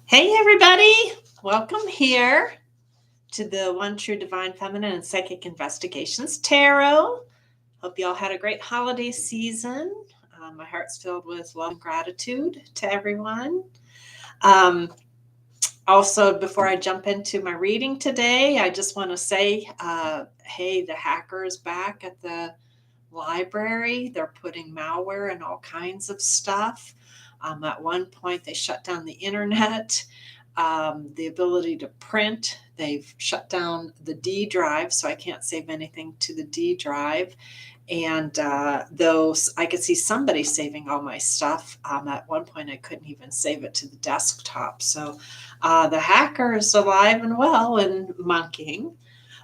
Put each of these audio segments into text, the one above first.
Hey, everybody. Welcome here to the One True Divine Feminine and Psychic Investigations Tarot. Hope you all had a great holiday season. My heart's filled with love and gratitude to everyone. Um, Also, before I jump into my reading today, I just want to say hey, the hackers back at the library, they're putting malware and all kinds of stuff. At one point, they shut down the internet, the ability to print. They've shut down the D drive, so I can't save anything to the D drive. And those, I could see somebody saving all my stuff. At one point, I couldn't even save it to the desktop. So the hacker is alive and well and monkeying.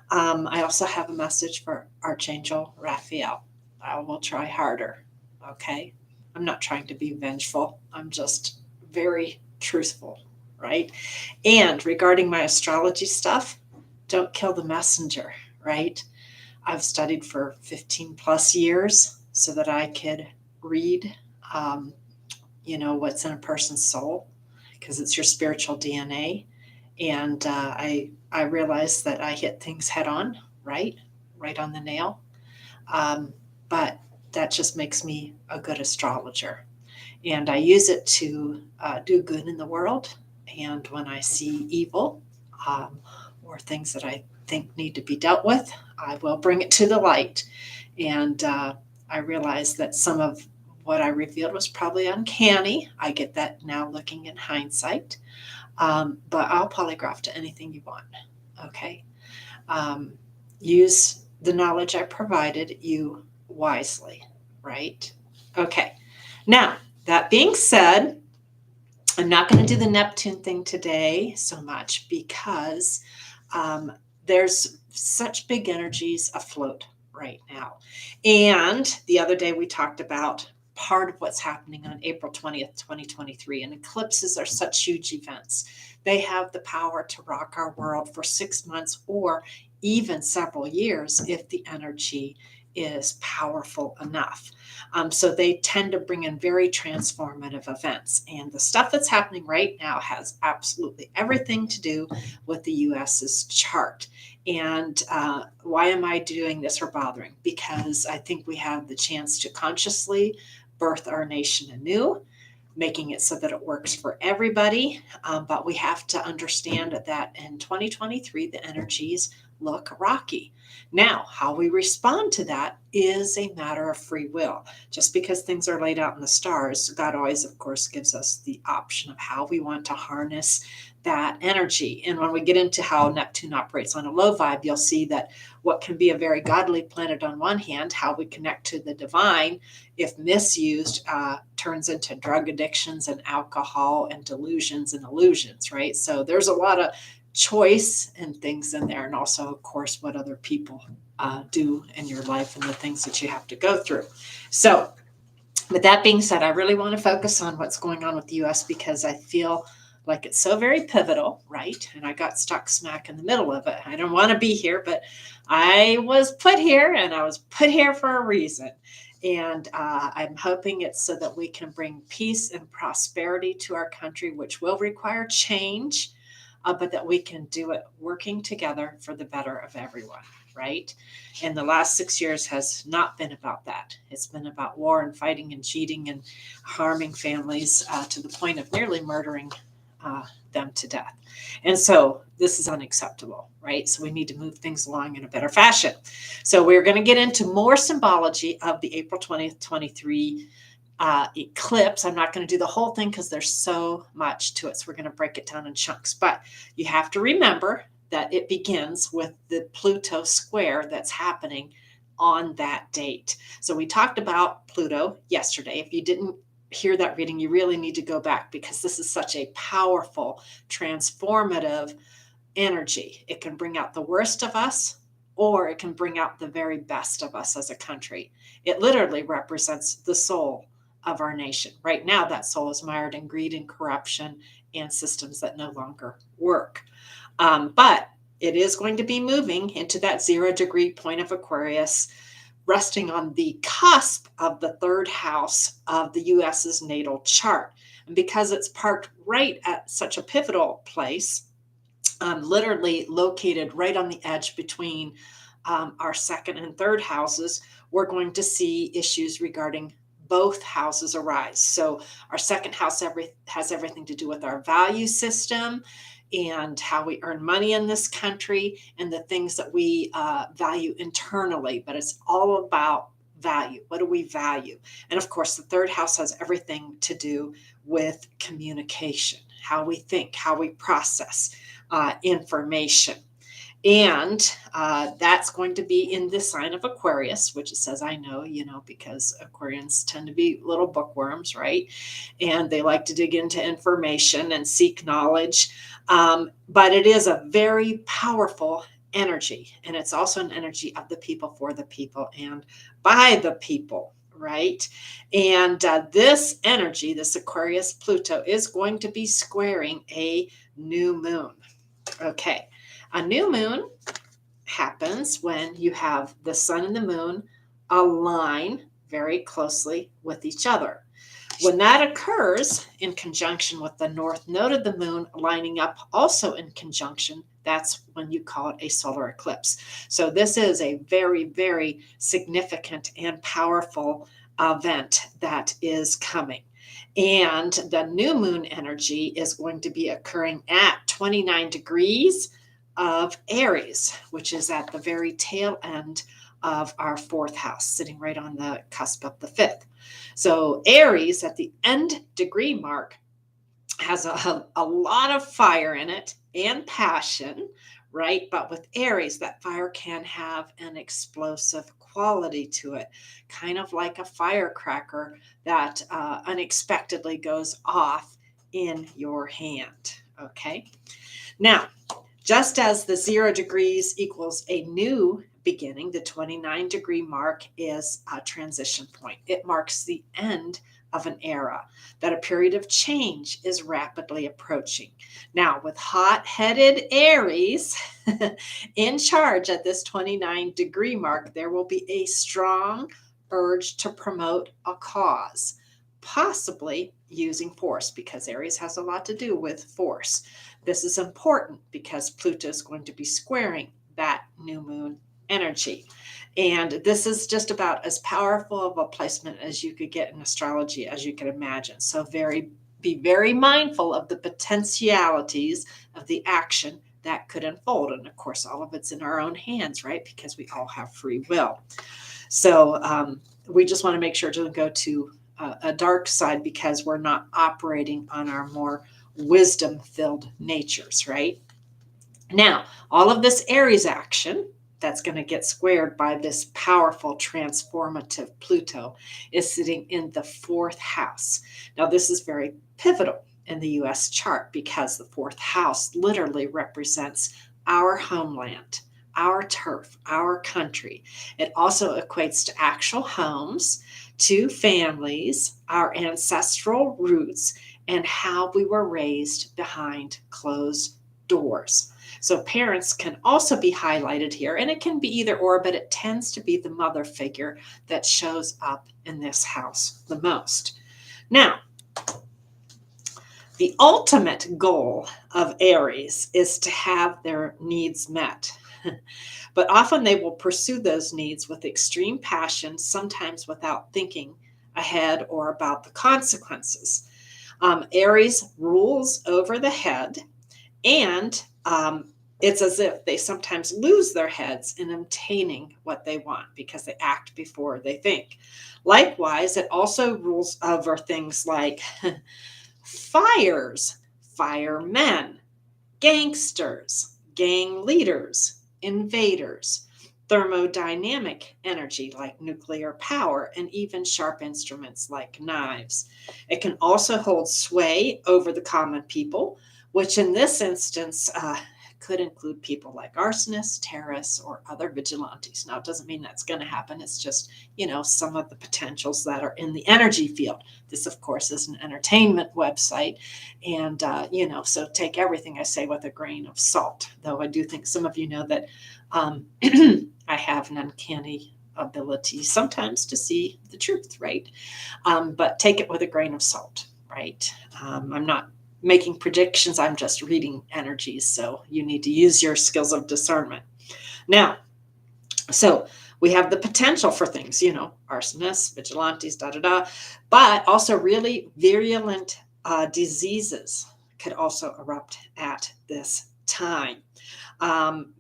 I also have a message for Archangel Raphael. I will try harder. Okay. I'm not trying to be vengeful. I'm just very truthful, right? And regarding my astrology stuff, don't kill the messenger, right? I've studied for 15 plus years so that I could read, um, what's in a person's soul because it's your spiritual DNA. And I realized that I hit things head on, right on the nail. But that just makes me a good astrologer, and I use it to do good in the world. And when I see evil um, or things that I think need to be dealt with, I will bring it to the light. And I realize that some of what I revealed was probably uncanny. I get that now looking in hindsight. But I'll polygraph to anything you want. Okay. Um, Use the knowledge I provided you wisely, right? Okay. Now, that being said, I'm not going to do the Neptune thing today so much because um, there's such big energies afloat right now. And the other day we talked about part of what's happening on April 20th, 2023. And eclipses are such huge events. They have the power to rock our world for 6 months or even several years if the energy is powerful enough. So they tend to bring in very transformative events. And the stuff that's happening right now has absolutely everything to do with the US's chart. And why am I doing this or bothering? Because I think we have the chance to consciously birth our nation anew, making it so that it works for everybody. But we have to understand that in 2023, the energies look rocky. Now, how we respond to that is a matter of free will. Just because things are laid out in the stars, God always, of course, gives us the option of how we want to harness that energy. And when we get into how Neptune operates on a low vibe, you'll see that what can be a very godly planet on one hand, how we connect to the divine, if misused, turns into drug addictions and alcohol and delusions and illusions, right? So there's a lot of choice and things in there, and also, of course, what other people do in your life and the things that you have to go through. So, with that being said, I really want to focus on what's going on with the US because I feel like it's so very pivotal, right? And I got stuck smack in the middle of it. I don't want to be here, but I was put here and I was put here for a reason. And I'm hoping it's so that we can bring peace and prosperity to our country, which will require change, but that we can do it working together for the better of everyone, right? And the last 6 years has not been about that. It's been about war and fighting and cheating and harming families to the point of nearly murdering them to death. And so this is unacceptable, right? So we need to move things along in a better fashion. So we're going to get into more symbology of the April 20th, 23 eclipse. I'm not going to do the whole thing because there's so much to it. So we're going to break it down in chunks. But you have to remember that it begins with the Pluto square that's happening on that date. So we talked about Pluto yesterday. If you didn't hear that reading, you really need to go back because this is such a powerful, transformative energy. It can bring out the worst of us, or it can bring out the very best of us as a country. It literally represents the soul of our nation. Right now, that soul is mired in greed and corruption and systems that no longer work. But it is going to be moving into that 0-degree point of Aquarius, resting on the cusp of the third house of the US's natal chart. And because it's parked right at such a pivotal place, literally located right on the edge between our second and third houses, we're going to see issues regarding both houses arise. So our second house has everything to do with our value system and how we earn money in this country and the things that we value internally. But it's all about value. What do we value? And of course, the third house has everything to do with communication, how we think, how we process information. And that's going to be in the sign of Aquarius, which it says, I know, because Aquarians tend to be little bookworms, right? And they like to dig into information and seek knowledge. But it is a very powerful energy. And it's also an energy of the people, for the people, and by the people, right? And this energy, this Aquarius Pluto, is going to be squaring a new moon. Okay. A new moon happens when you have the sun and the moon align very closely with each other. When that occurs in conjunction with the north node of the moon lining up also in conjunction, that's when you call it a solar eclipse. So this is a very, very significant and powerful event that is coming. And the new moon energy is going to be occurring at 29 degrees of Aries, which is at the very tail end of our fourth house, sitting right on the cusp of the fifth. So Aries at the end degree mark has a lot of fire in it and passion, right? But with Aries, that fire can have an explosive quality to it, kind of like a firecracker that unexpectedly goes off in your hand. Okay. Now, just as the 0 degrees equals a new beginning, the 29 degree mark is a transition point. It marks the end of an era, that a period of change is rapidly approaching. Now, with hot-headed Aries in charge at this 29 degree mark, there will be a strong urge to promote a cause, possibly using force, because Aries has a lot to do with force. This is important because Pluto is going to be squaring that new moon energy. And this is just about as powerful of a placement as you could get in astrology, as you can imagine. So be very mindful of the potentialities of the action that could unfold. And of course, all of it's in our own hands, right? Because we all have free will. So we just want to make sure it doesn't go to a dark side, because we're not operating on our more wisdom-filled natures, right? Now, all of this Aries action that's going to get squared by this powerful transformative Pluto is sitting in the fourth house. Now, this is very pivotal in the U.S. chart because the fourth house literally represents our homeland, our turf, our country. It also equates to actual homes, to families, our ancestral roots, and how we were raised behind closed doors. So parents can also be highlighted here, and it can be either or, but it tends to be the mother figure that shows up in this house the most. Now, the ultimate goal of Aries is to have their needs met. But often they will pursue those needs with extreme passion, sometimes without thinking ahead or about the consequences. Aries rules over the head, and it's as if they sometimes lose their heads in obtaining what they want because they act before they think. Likewise, it also rules over things like fires, firemen, gangsters, gang leaders, invaders, thermodynamic energy like nuclear power, and even sharp instruments like knives. It can also hold sway over the common people, which in this instance could include people like arsonists, terrorists, or other vigilantes. Now, it doesn't mean that's going to happen. It's just, some of the potentials that are in the energy field. This, of course, is an entertainment website. And, so take everything I say with a grain of salt, though I do think some of you know that I have an uncanny ability sometimes to see the truth, right? But take it with a grain of salt, right? I'm not making predictions. I'm just reading energies. So you need to use your skills of discernment. Now, so we have the potential for things, arsonists, vigilantes, but also really virulent diseases could also erupt at this time.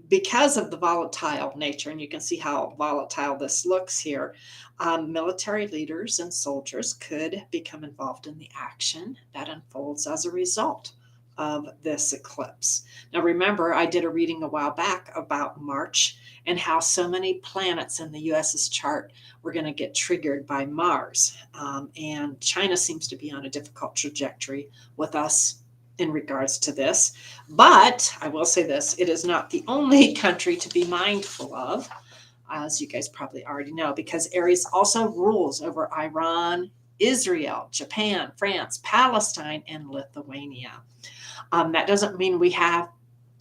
Because of the volatile nature, and you can see how volatile this looks here, military leaders and soldiers could become involved in the action that unfolds as a result of this eclipse. Now, remember, I did a reading a while back about March and how so many planets in the US's chart were going to get triggered by Mars. And China seems to be on a difficult trajectory with us in regards to this. But I will say this, it is not the only country to be mindful of, as you guys probably already know, because Aries also rules over Iran, Israel, Japan, France, Palestine, and Lithuania. That doesn't mean we have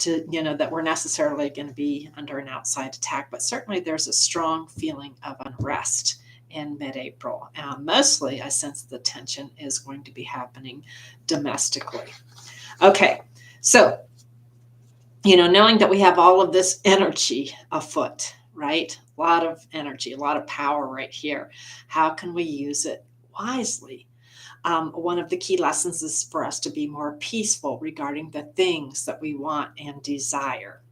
to, that we're necessarily going to be under an outside attack, but certainly there's a strong feeling of unrest in mid-April. Mostly, I sense the tension is going to be happening domestically. Okay, so, knowing that we have all of this energy afoot, right? A lot of energy, a lot of power right here. How can we use it wisely? One of the key lessons is for us to be more peaceful regarding the things that we want and desire,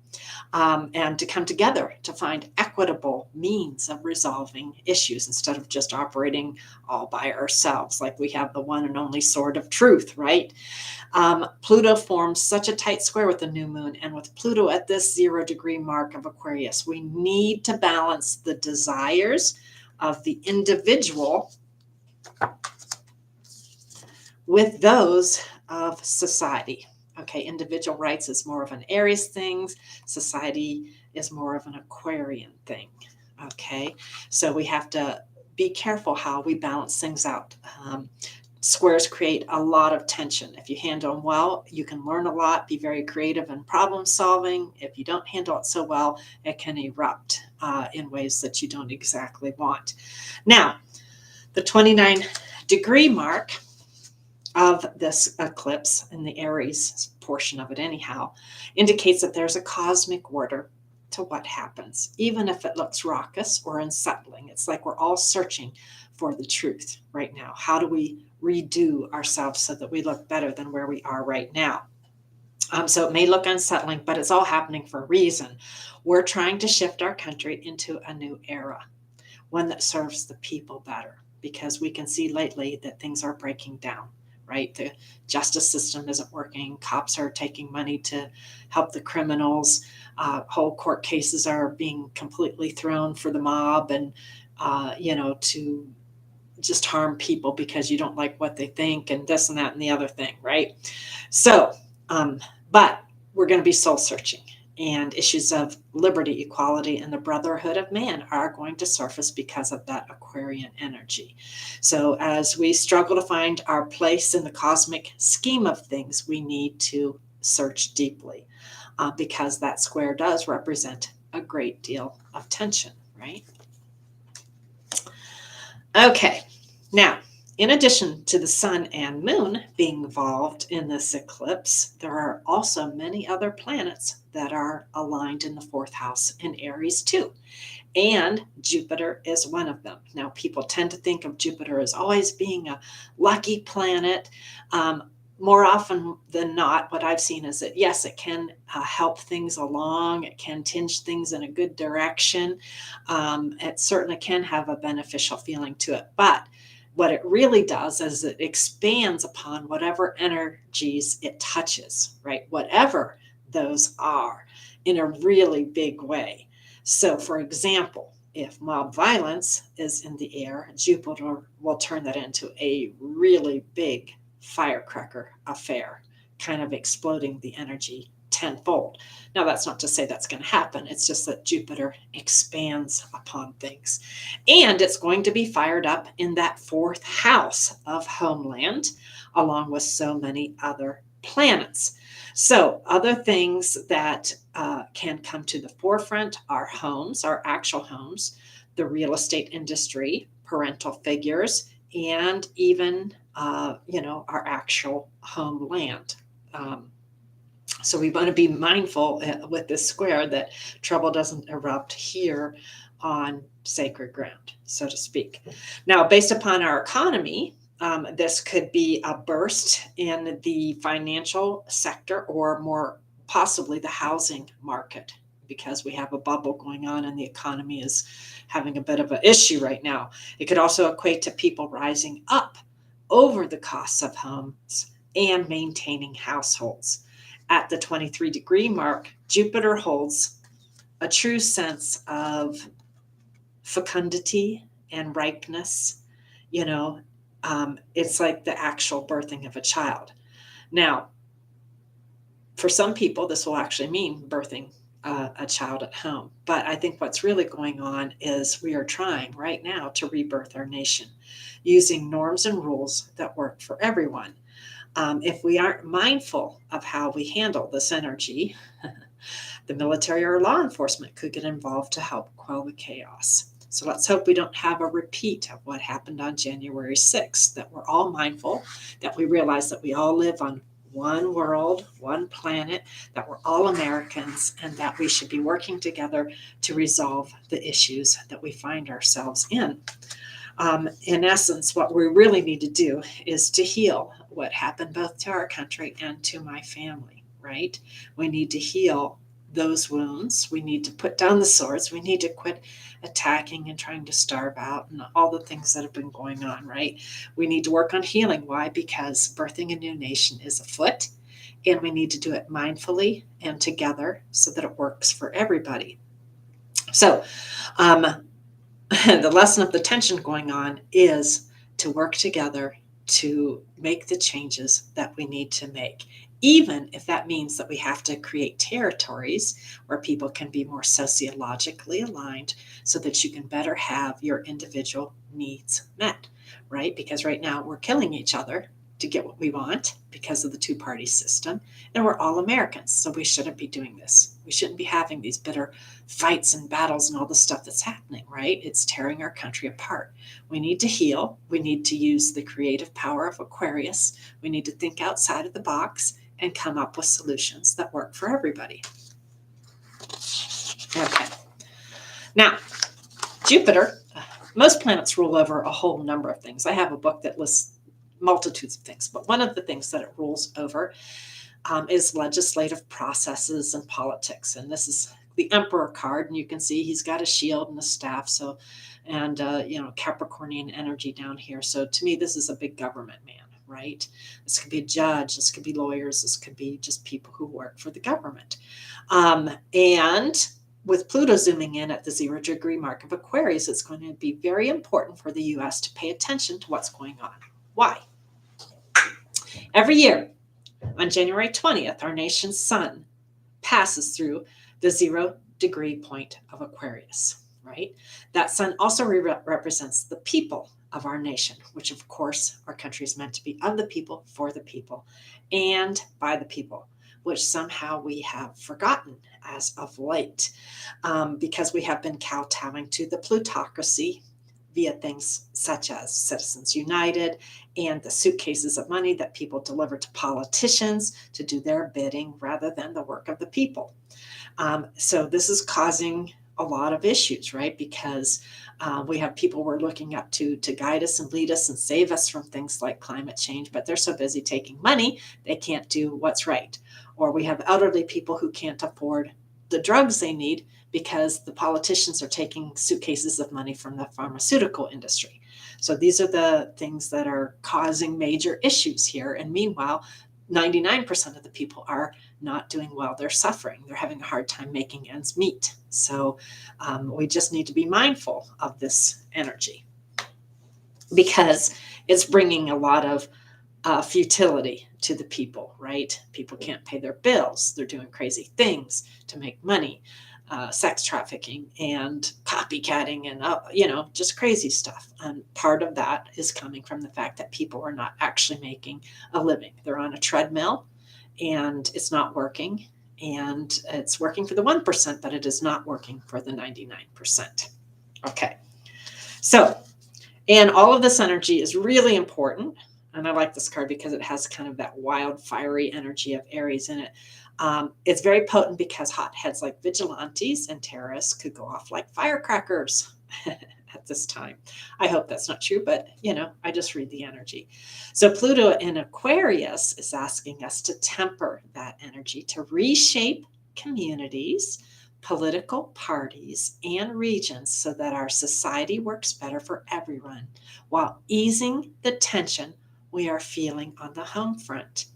and to come together to find equitable means of resolving issues instead of just operating all by ourselves, like we have the one and only sword of truth, right? Pluto forms such a tight square with the new moon, and with Pluto at this 0-degree mark of Aquarius, we need to balance the desires of the individual with those of society. Okay, individual rights is more of an Aries thing. Society is more of an Aquarian thing. Okay, so we have to be careful how we balance things out. Squares create a lot of tension. If you handle them well, you can learn a lot, be very creative in problem solving. If you don't handle it so well, it can erupt in ways that you don't exactly want. Now, the 29-degree mark of this eclipse, in the Aries portion of it anyhow, indicates that there's a cosmic order to what happens, even if it looks raucous or unsettling. It's like we're all searching for the truth right now. How do we redo ourselves so that we look better than where we are right now? So it may look unsettling, but it's all happening for a reason. We're trying to shift our country into a new era, one that serves the people better, because we can see lately that things are breaking down. Right? The justice system isn't working. Cops are taking money to help the criminals. Whole court cases are being completely thrown for the mob and, to just harm people because you don't like what they think and this and that and the other thing, right? So, but we're going to be soul searching. And issues of liberty, equality, and the brotherhood of man are going to surface because of that Aquarian energy. So as we struggle to find our place in the cosmic scheme of things, we need to search deeply because that square does represent a great deal of tension, right? Okay, now, in addition to the sun and moon being involved in this eclipse, there are also many other planets that are aligned in the fourth house in Aries too. And Jupiter is one of them. Now, people tend to think of Jupiter as always being a lucky planet. More often than not, what I've seen is that, yes, it can help things along. It can tinge things in a good direction. It certainly can have a beneficial feeling to it. But what it really does is it expands upon whatever energies it touches, right? Whatever those are, in a really big way. So, for example, if mob violence is in the air, Jupiter will turn that into a really big firecracker affair, kind of exploding the energy tenfold. Now, that's not to say that's going to happen. It's just that Jupiter expands upon things. And it's going to be fired up in that fourth house of homeland, along with so many other planets. So other things that can come to the forefront are homes, our actual homes, the real estate industry, parental figures, and even our actual homeland. So we want to be mindful with this square that trouble doesn't erupt here on sacred ground, so to speak. Now, based upon our economy, this could be a burst in the financial sector or more possibly the housing market because we have a bubble going on and the economy is having a bit of an issue right now. It could also equate to people rising up over the costs of homes and maintaining households. At the 23-degree mark, Jupiter holds a true sense of fecundity and ripeness. It's like the actual birthing of a child. Now, for some people, this will actually mean birthing a child at home. But I think what's really going on is we are trying right now to rebirth our nation using norms and rules that work for everyone. If we aren't mindful of how we handle this energy, the military or law enforcement could get involved to help quell the chaos. So let's hope we don't have a repeat of what happened on January 6th, that we're all mindful, that we realize that we all live on one world, one planet, that we're all Americans, and that we should be working together to resolve the issues that we find ourselves in. In essence, what we really need to do is to heal what happened both to our country and to my family, right? We need to heal those wounds. We need to put down the swords. We need to quit attacking and trying to starve out and all the things that have been going on, right? We need to work on healing. Why? Because birthing a new nation is afoot, and we need to do it mindfully and together so that it works for everybody. So, the lesson of the tension going on is to work together to make the changes that we need to make, even if that means that we have to create territories where people can be more sociologically aligned so that you can better have your individual needs met, right? Because right now we're killing each other to get what we want because of the two-party system, and we're all Americans, so we shouldn't be doing this. We shouldn't be having these bitter fights and battles and all the stuff that's happening, right? It's tearing our country apart. We need to heal. We need to use the creative power of Aquarius. We need to think outside of the box and come up with solutions that work for everybody. Okay. Now, Jupiter, most planets rule over a whole number of things. I have a book that lists multitudes of things, but one of the things that it rules over is legislative processes and politics. And this is the Emperor card, and you can see he's got a shield and a staff. So, and Capricornian energy down here. So to me, this is a big government man, right? This could be a judge. This could be lawyers. This could be just people who work for the government. And with Pluto zooming in at the 0-degree mark of Aquarius, it's going to be very important for the U.S. to pay attention to what's going on. Why? Every year, on January 20th, our nation's sun passes through the 0-degree point of Aquarius, right? That sun also represents the people of our nation, which of course our country is meant to be of the people, for the people, and by the people, which somehow we have forgotten as of late, because we have been kowtowing to the plutocracy via things such as Citizens United and the suitcases of money that people deliver to politicians to do their bidding rather than the work of the people. So this is causing a lot of issues, right? Because we have people we're looking up to guide us and lead us and save us from things like climate change, but they're so busy taking money, they can't do what's right. Or we have elderly people who can't afford the drugs they need because the politicians are taking suitcases of money from the pharmaceutical industry. So these are the things that are causing major issues here. And meanwhile, 99% of the people are not doing well. They're suffering. They're having a hard time making ends meet. So we just need to be mindful of this energy because it's bringing a lot of futility to the people, right? People can't pay their bills. They're doing crazy things to make money. Sex trafficking and copycatting and, just crazy stuff. And part of that is coming from the fact that people are not actually making a living. They're on a treadmill and it's not working. And it's working for the 1%, but it is not working for the 99%. Okay. So, and all of this energy is really important And I like this card because it has kind of that wild, fiery energy of Aries in it. It's very potent because hotheads like vigilantes and terrorists could go off like firecrackers at this time. I hope that's not true, but I just read the energy. So Pluto in Aquarius is asking us to temper that energy, to reshape communities, political parties, and regions so that our society works better for everyone while easing the tension we are feeling on the home front.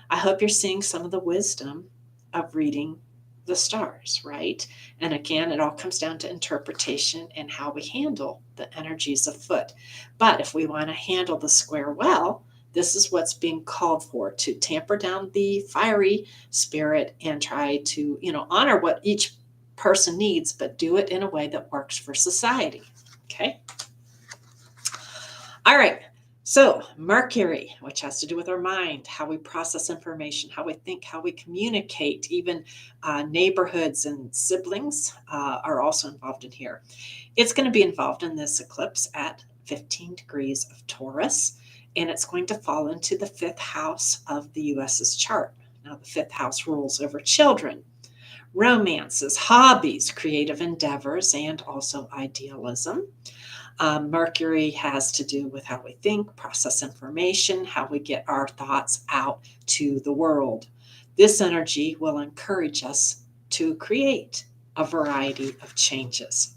I hope you're seeing some of the wisdom of reading the stars, right? And again, it all comes down to interpretation and how we handle the energies afoot. But if we want to handle the square well, this is what's being called for, to tamper down the fiery spirit and try to, honor what each person needs, but do it in a way that works for society. Okay. All right. So, Mercury, which has to do with our mind, how we process information, how we think, how we communicate, even neighborhoods and siblings are also involved in here. It's going to be involved in this eclipse at 15 degrees of Taurus, and it's going to fall into the fifth house of the US's chart. Now, the fifth house rules over children, romances, hobbies, creative endeavors, and also idealism. Mercury has to do with how we think, process information, how we get our thoughts out to the world. This energy will encourage us to create a variety of changes.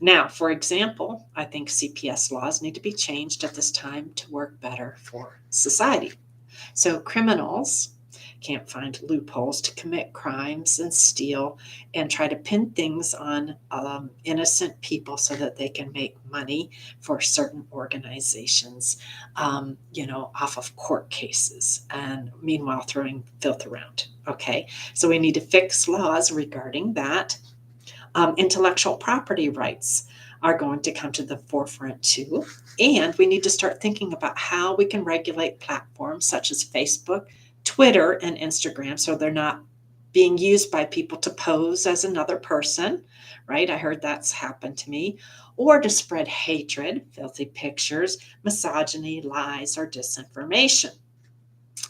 Now, for example, I think CPS laws need to be changed at this time to work better for society. So criminals can't find loopholes to commit crimes and steal and try to pin things on innocent people so that they can make money for certain organizations, off of court cases, and meanwhile throwing filth around. Okay, so we need to fix laws regarding that. Intellectual property rights are going to come to the forefront too. And we need to start thinking about how we can regulate platforms such as Facebook, Twitter, and Instagram so they're not being used by people to pose as another person, right? I heard that's happened to me. Or to spread hatred, filthy pictures, misogyny, lies, or disinformation.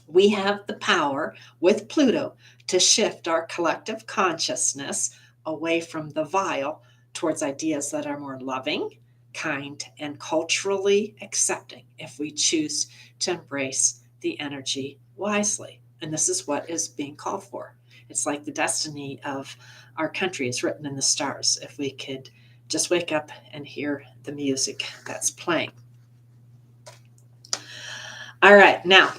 We have the power with Pluto to shift our collective consciousness away from the vile towards ideas that are more loving, kind, and culturally accepting if we choose to embrace the energy wisely. And this is what is being called for. It's like the destiny of our country is written in the stars if we could just wake up and hear the music that's playing. All right, now,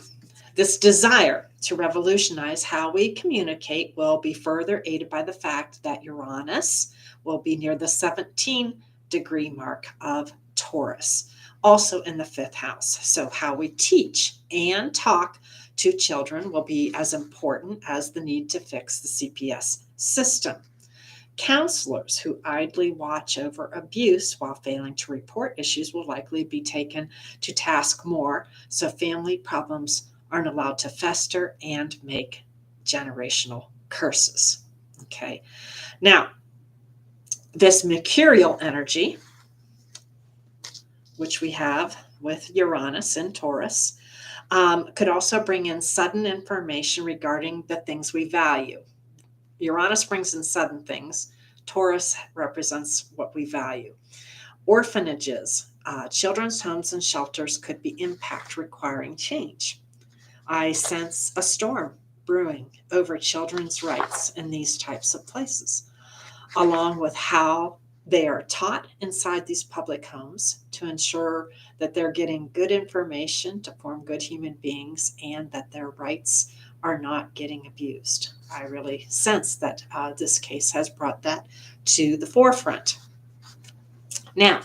this desire to revolutionize how we communicate will be further aided by the fact that Uranus will be near the 17-degree mark of Taurus, also in the fifth house. So how we teach and talk to children will be as important as the need to fix the CPS system. Counselors who idly watch over abuse while failing to report issues will likely be taken to task more, so family problems aren't allowed to fester and make generational curses. Okay. Now, this mercurial energy, which we have with Uranus and Taurus, could also bring in sudden information regarding the things we value. Uranus brings in sudden things. Taurus represents what we value. Orphanages, children's homes and shelters could be impact requiring change. I sense a storm brewing over children's rights in these types of places, along with how they are taught inside these public homes to ensure that they're getting good information to form good human beings and that their rights are not getting abused. I really sense that this case has brought that to the forefront. Now,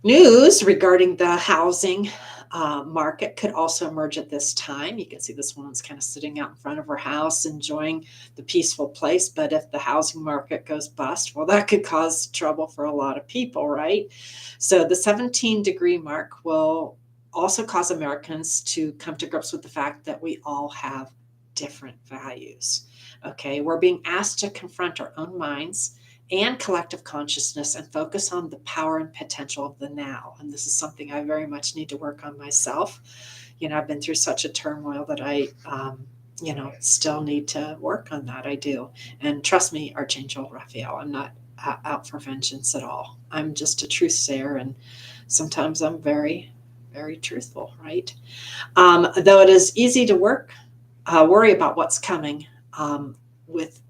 news regarding the housing market could also emerge at this time. You can see this woman's kind of sitting out in front of her house, enjoying the peaceful place. But if the housing market goes bust, well, that could cause trouble for a lot of people, right? So the 17-degree mark will also cause Americans to come to grips with the fact that we all have different values. Okay, we're being asked to confront our own minds and collective consciousness and focus on the power and potential of the now. And this is something I very much need to work on myself. I've been through such a turmoil that I, still need to work on that. I do. And trust me, Archangel Raphael, I'm not out for vengeance at all. I'm just a truth sayer. And sometimes I'm very, very truthful, right? Though it is easy to worry about what's coming with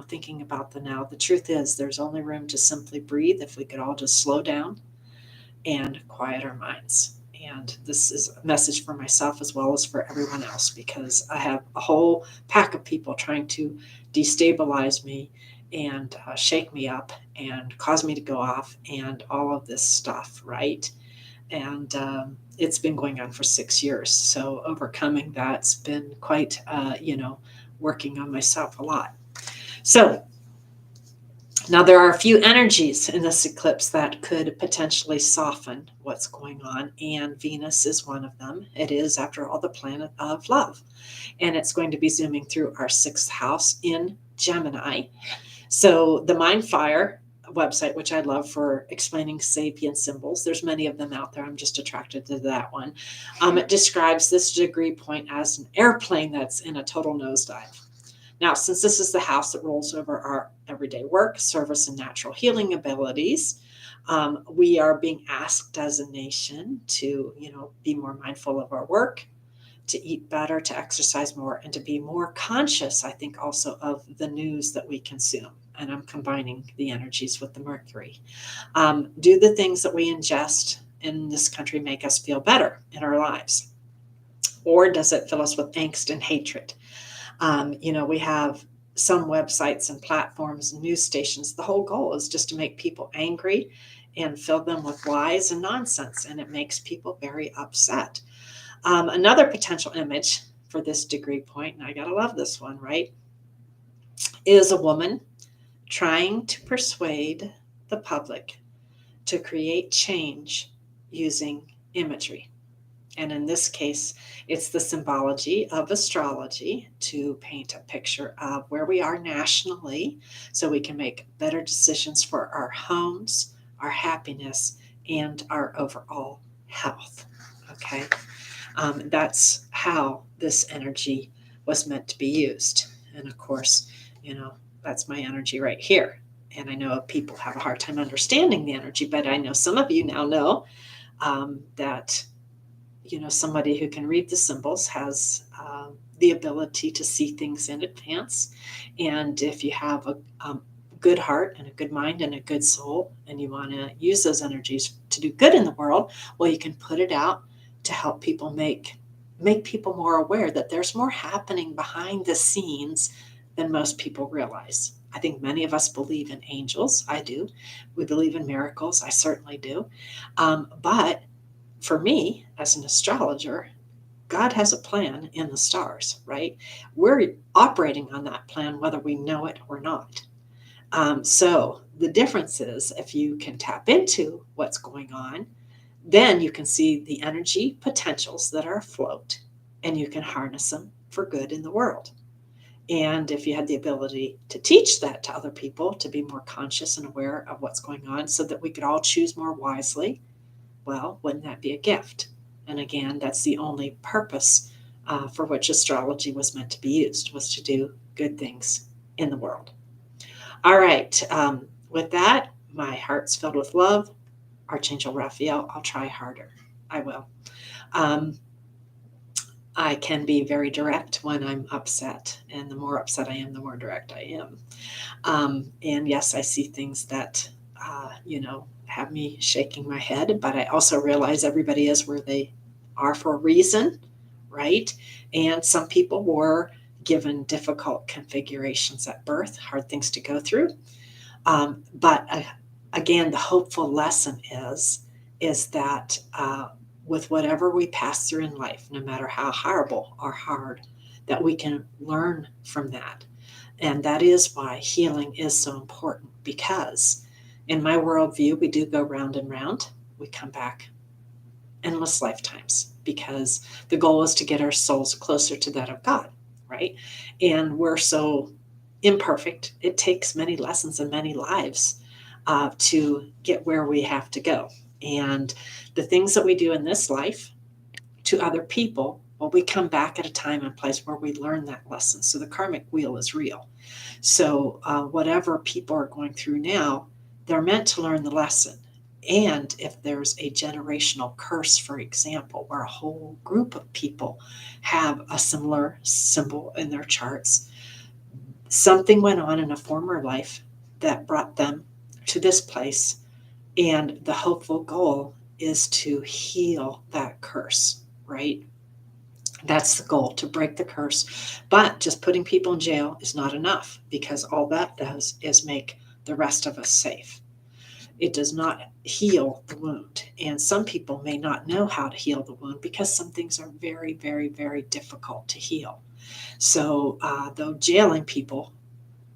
thinking about the now. The truth is there's only room to simply breathe if we could all just slow down and quiet our minds. And this is a message for myself as well as for everyone else, because I have a whole pack of people trying to destabilize me and shake me up and cause me to go off and all of this stuff, right? And it's been going on for 6 years. So overcoming that's been quite, working on myself a lot. So now there are a few energies in this eclipse that could potentially soften what's going on, and Venus is one of them. It is, after all, the planet of love, and it's going to be zooming through our 6th house in Gemini. So the Mindfire website, which I love for explaining sapient symbols, there's many of them out there. I'm just attracted to that one. It describes this degree point as an airplane that's in a total nosedive. Now, since this is the house that rolls over our everyday work, service, and natural healing abilities, we are being asked as a nation to, be more mindful of our work, to eat better, to exercise more, and to be more conscious, I think, also of the news that we consume. And I'm combining the energies with the Mercury. Do the things that we ingest in this country make us feel better in our lives? Or does it fill us with angst and hatred? We have some websites and platforms and news stations. The whole goal is just to make people angry and fill them with lies and nonsense. And it makes people very upset. Another potential image for this degree point, and I gotta love this one, right, is a woman trying to persuade the public to create change using imagery. And in this case, it's the symbology of astrology to paint a picture of where we are nationally so we can make better decisions for our homes, our happiness, and our overall health. Okay. That's how this energy was meant to be used. And of course, that's my energy right here. And I know people have a hard time understanding the energy, but I know some of you now know that, somebody who can read the symbols has the ability to see things in advance. And if you have a good heart and a good mind and a good soul, and you want to use those energies to do good in the world, well, you can put it out to help people make people more aware that there's more happening behind the scenes than most people realize. I think many of us believe in angels. I do. We believe in miracles. I certainly do. But for me, as an astrologer, God has a plan in the stars, right? We're operating on that plan whether we know it or not. So the difference is if you can tap into what's going on, then you can see the energy potentials that are afloat and you can harness them for good in the world. And if you had the ability to teach that to other people, to be more conscious and aware of what's going on so that we could all choose more wisely, well, wouldn't that be a gift? And again, that's the only purpose for which astrology was meant to be used, was to do good things in the world. All right. With that, my heart's filled with love. Archangel Raphael, I'll try harder. I will. I can be very direct when I'm upset, and the more upset I am, the more direct I am. And yes, I see things that, have me shaking my head, but I also realize everybody is where they are for a reason, right? And some people were given difficult configurations at birth, hard things to go through. But again, the hopeful lesson is that with whatever we pass through in life, no matter how horrible or hard, that we can learn from that. And that is why healing is so important, because in my worldview, we do go round and round. We come back endless lifetimes because the goal is to get our souls closer to that of God, right? And we're so imperfect. It takes many lessons and many lives to get where we have to go. And the things that we do in this life to other people, well, we come back at a time and place where we learn that lesson. So the karmic wheel is real. So whatever people are going through now, they're meant to learn the lesson. And if there's a generational curse, for example, where a whole group of people have a similar symbol in their charts, something went on in a former life that brought them to this place. And the hopeful goal is to heal that curse, right? That's the goal, to break the curse. But just putting people in jail is not enough, because all that does is make the rest of us safe. It does not heal the wound. And some people may not know how to heal the wound because some things are very, very, very difficult to heal. So, though jailing people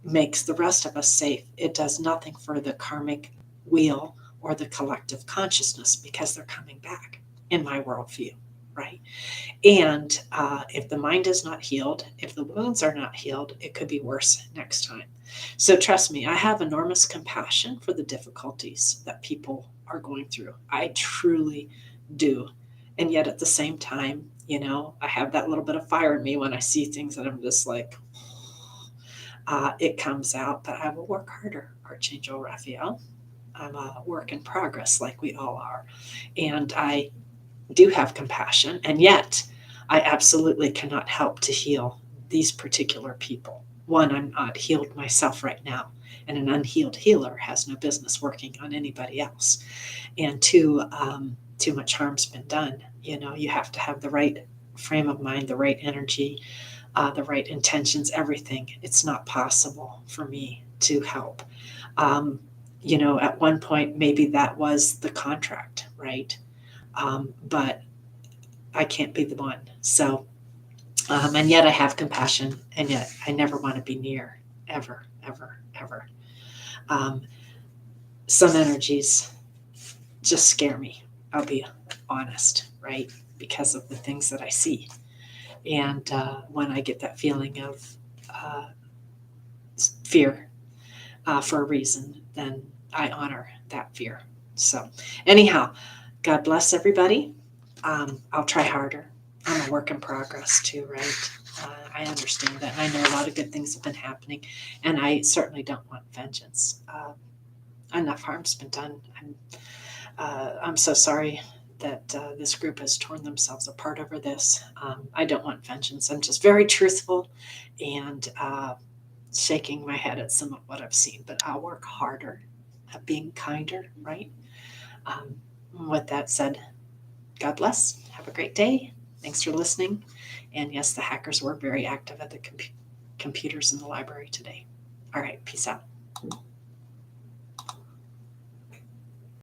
makes the rest of us safe, it does nothing for the karmic wheel or the collective consciousness, because they're coming back in my worldview, right? And if the mind is not healed, if the wounds are not healed, it could be worse next time. So trust me, I have enormous compassion for the difficulties that people are going through. I truly do. And yet at the same time, I have that little bit of fire in me when I see things that I'm just like, it comes out. But I will work harder, Archangel Raphael. I'm a work in progress, like we all are. And I do have compassion, and yet I absolutely cannot help to heal these particular people. One, I'm not healed myself right now, and an unhealed healer has no business working on anybody else. And two, too much harm's been done. You have to have the right frame of mind, the right energy, the right intentions, everything. It's not possible for me to help. At one point, maybe that was the contract, right? But I can't be the one. So, and yet I have compassion, and yet I never want to be near, ever, ever, ever. Some energies just scare me. I'll be honest, right? Because of the things that I see. And when I get that feeling of fear for a reason, then I honor that fear. So, anyhow, God bless everybody. I'll try harder. I'm a work in progress too, right? I understand that. And I know a lot of good things have been happening, and I certainly don't want vengeance. Enough harm's been done. I'm so sorry that this group has torn themselves apart over this. I don't want vengeance. I'm just very truthful and shaking my head at some of what I've seen, but I'll work harder at being kinder, right? With that said, God bless. Have a great day. Thanks for listening. And yes, the hackers were very active at the computers in the library today. All right, peace out.